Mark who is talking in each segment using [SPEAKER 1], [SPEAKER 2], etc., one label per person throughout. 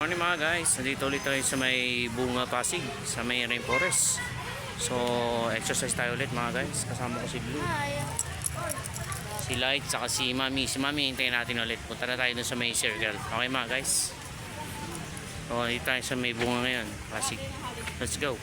[SPEAKER 1] Morning mga guys, nandito ulit tayo sa may Bunga Pasig, sa may rainforest. So, exercise tayo ulit mga guys. Kasama ko si Blue, si Light, saka si Mami. Si Mami, hintayin natin ulit. Punta na tayo dun sa may circle. Okay mga guys. So, dito tayo sa may Bunga ngayon, Pasig. Let's go.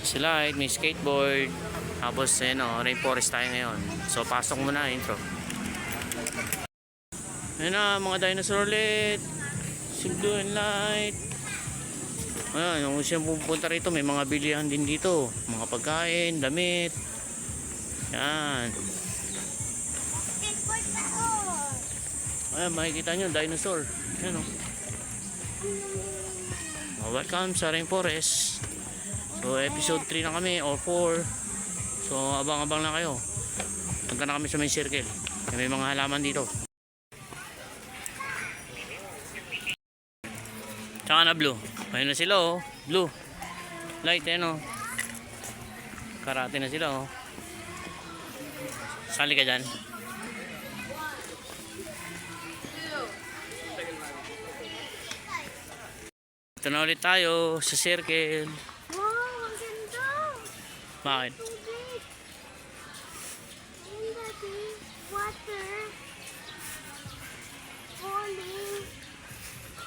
[SPEAKER 1] Si Light, may skateboard. Tapos rainforest tayo ngayon. So pasok muna intro. Ayun na mga dinosaur ulit. Si Blue and Light. Ayan, kung siya pupunta rito, may mga bilihan din dito. Mga pagkain, damit. Yan. Ayan, makikita nyo, dinosaur. Ayan o. Welcome sa rainforest. So episode 3 na kami or 4. So abang-abang na kayo. Punta na kami sa main circle. May mga halaman dito. Tsaka na Blue. Ayun na sila oh. Blue. Light oh. Karate na sila oh. Sali ka dyan. Ito na ulit tayo sa circle. Bakit?
[SPEAKER 2] Water falling.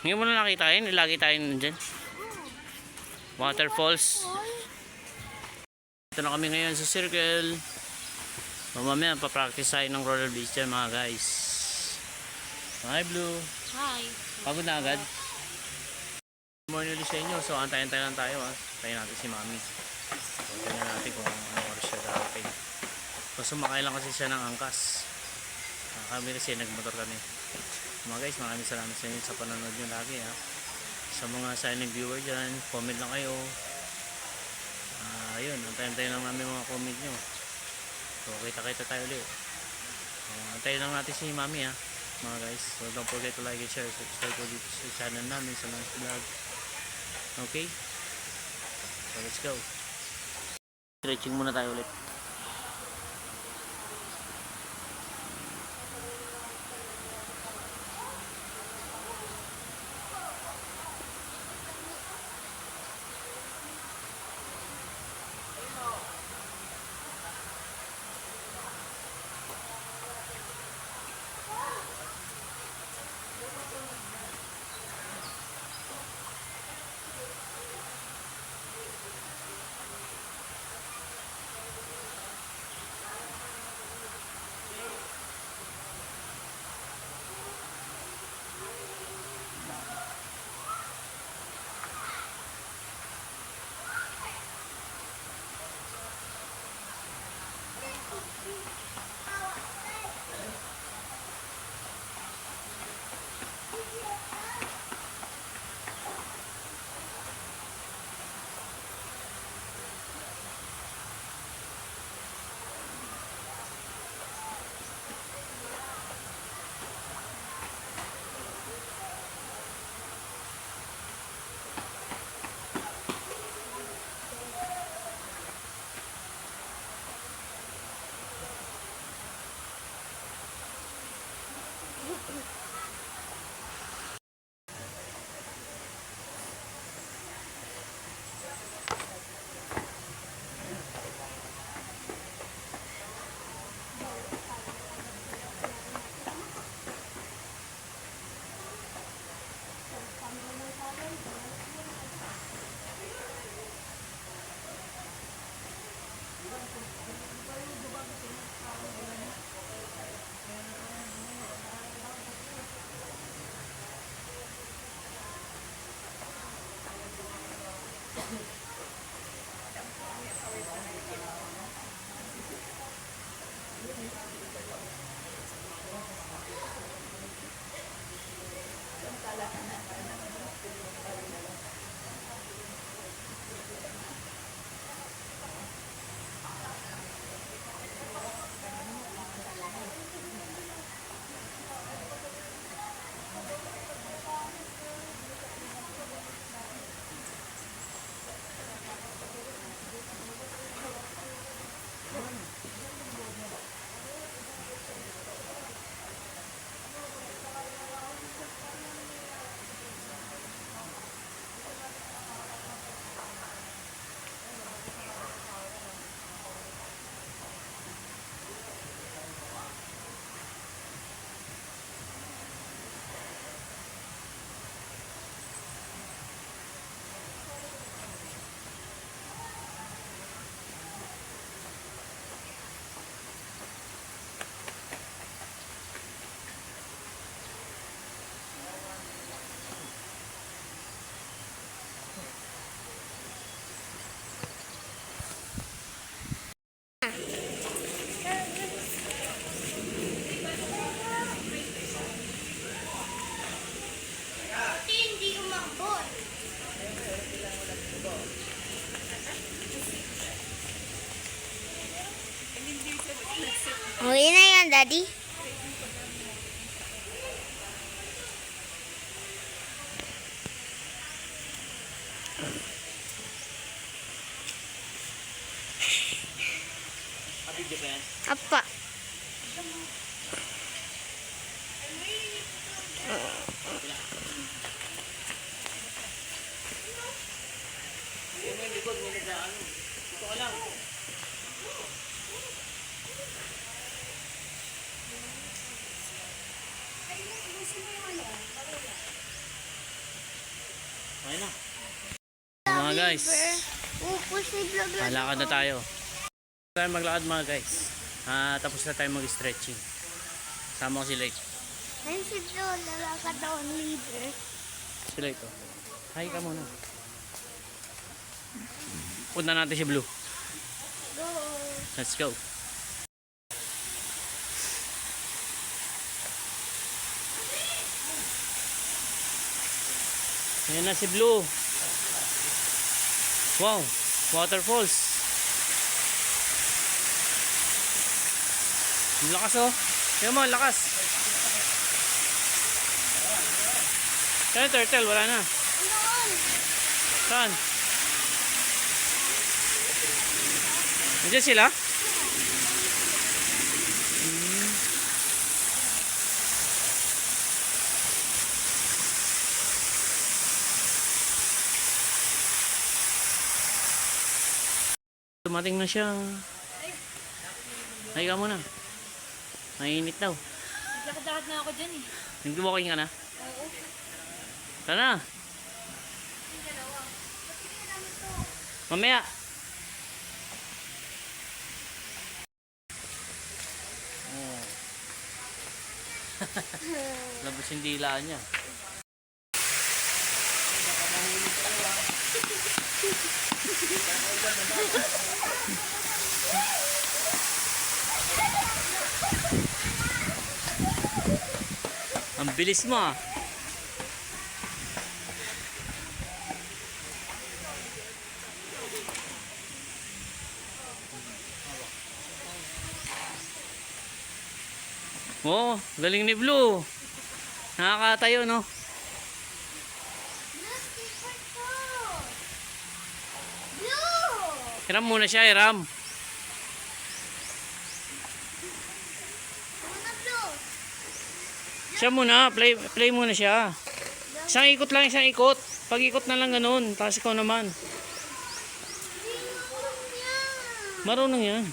[SPEAKER 1] Hindi mo na nakita yun. Lagi tayo nandyan. Waterfalls. Ito na kami ngayon sa circle. So, mamaya papractice tayo ng roller blades dyan mga guys. Hi Blue.
[SPEAKER 2] Hi.
[SPEAKER 1] Pagod na agad. Good morning ulit sa inyo. So antayin-tayo lang tayo ha. Tayo natin si Mami. So, tingnan natin kung ano oras siya darating. So sumakay lang kasi siya ng angkas. Kami kasi nagmotor kami. Mga guys, maraming salamat sa inyo sa panonood nyo lagi ha. Sa mga silent viewer dyan, comment lang kayo. Ayun, antayin lang namin mga comment nyo. So kita-kita tayo ulit. Antayin lang natin si Mami ha, mga guys. So don't forget to like and share, subscribe ko dito sa channel namin sa Lance Vlog. Okay, so let's go. Stretching muna tayo ulit.
[SPEAKER 2] Okay na yan, Daddy.
[SPEAKER 1] Kabigyo pa yan.
[SPEAKER 2] Apa.
[SPEAKER 1] Yung may likod, may nagaan. Ito ka lang. Okay na. Mga guys,
[SPEAKER 2] Pupusin vlog.
[SPEAKER 1] malakad na tayo. Tayo maglakad mga guys. Tapos na tayo mag-stretching. Sama ko si Lake.
[SPEAKER 2] Ayun si Joel, lalakad daw ang leader.
[SPEAKER 1] Si Lake oh. Hi ka muna. Punta natin si Blue.
[SPEAKER 2] Go.
[SPEAKER 1] Let's go. Ayan na si Blue. Wow, waterfalls. Ang lakas oh. Tingnan mo, ang lakas. Saan yung turtle? Wala na. Saan? Nandiyan sila? Dumating na siya. Ay ka muna. Mainit daw.
[SPEAKER 2] Lakad-lakad na ako dyan eh.
[SPEAKER 1] Nag-walking ka na?
[SPEAKER 2] Oo.
[SPEAKER 1] Tara. Mamaya. Oh. Labas yung dila niya. Ang bilis mo ah. Oh, galing ni Blue. Nakakatayo no. Hiram muna siya, hiram. Siya muna, play muna siya. Isang ikot lang, isang ikot. Pag ikot na lang ganun, tapos ikaw naman. Marunong yan.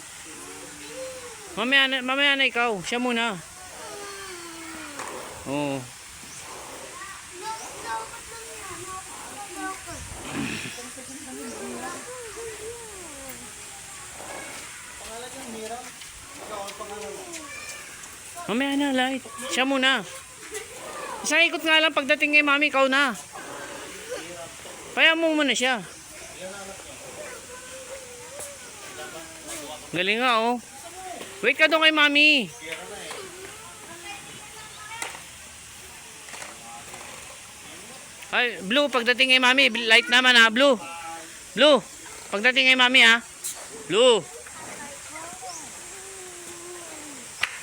[SPEAKER 1] Mamaya na ikaw, siya muna. Oo. Mamaya na, light. Siya muna. Isang ikot nga lang pagdating kay mami, ikaw na. Paya mo muna siya. Galing nga oh. Wait ka doon kay mami. Ay, Blue, pagdating kay mami, light naman ha, Blue. Blue, pagdating kay mami ha. Blue.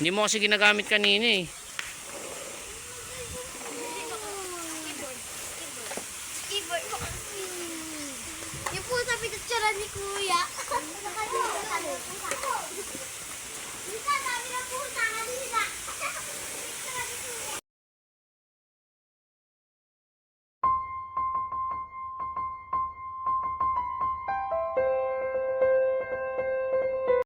[SPEAKER 1] Hindi mo kasi ginagamit kanina eh.